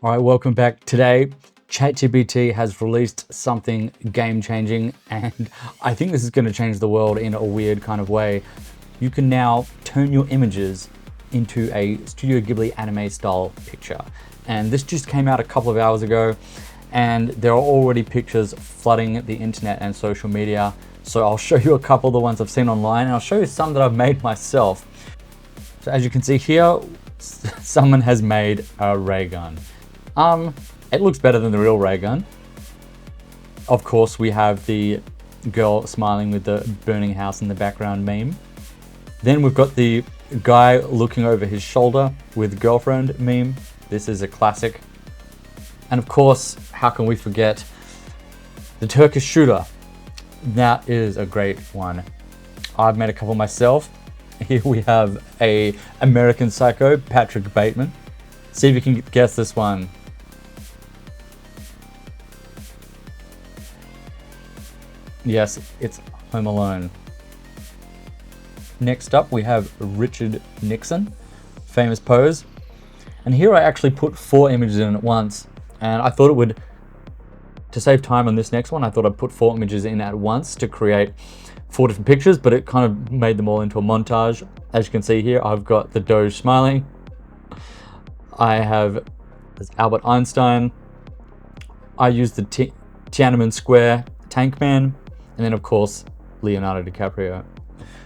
All right, welcome back. Today, ChatGPT has released something game-changing, and I think this is going to change the world in a weird kind of way. You can now turn your images into a Studio Ghibli anime style picture. And this just came out a couple of hours ago, and there are already pictures flooding the internet and social media. So I'll show you a couple of the ones I've seen online, and I'll show you some that I've made myself. So as you can see here, someone has made a ray gun. It looks better than the real ray gun. Of course, we have the girl smiling with the burning house in the background meme. Then we've got the guy looking over his shoulder with girlfriend meme. This is a classic. And of course, how can we forget the Turkish shooter? That is a great one. I've made a couple myself. Here we have a American Psycho, Patrick Bateman. See if you can guess this one. Yes, it's Home Alone. Next up, we have Richard Nixon, famous pose. And here I actually put 4 images in at once. And I thought it would, to save time on this next one, I thought I'd put 4 images in at once to create 4 different pictures, but it kind of made them all into a montage. As you can see here, I've got the Doge smiling. I have Albert Einstein. I used the Tiananmen Square tank man. And then of course, Leonardo DiCaprio.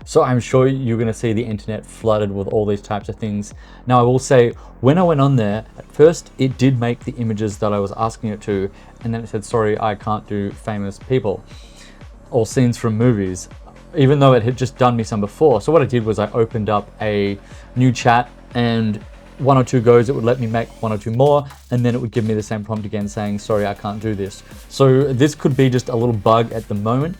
So I'm sure you're going to see the internet flooded with all these types of things. Now I will say, when I went on there, at first it did make the images that I was asking it to, and then it said, sorry, I can't do famous people or scenes from movies, even though it had just done me some before. So what I did was I opened up a new chat, and 1 or 2 goes, it would let me make 1 or 2 more, and then it would give me the same prompt again saying, sorry, I can't do this. So this could be just a little bug at the moment,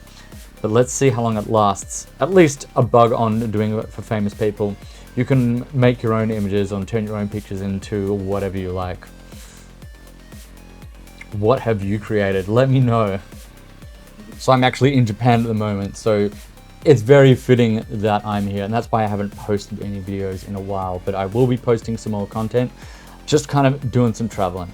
but let's see how long it lasts. At least a bug on doing it for famous people. You can make your own images or turn your own pictures into whatever you like. What have you created? Let me know. So I'm actually in Japan at the moment, so it's very fitting that I'm here, and that's why I haven't posted any videos in a while, but I will be posting some more content, just kind of doing some traveling.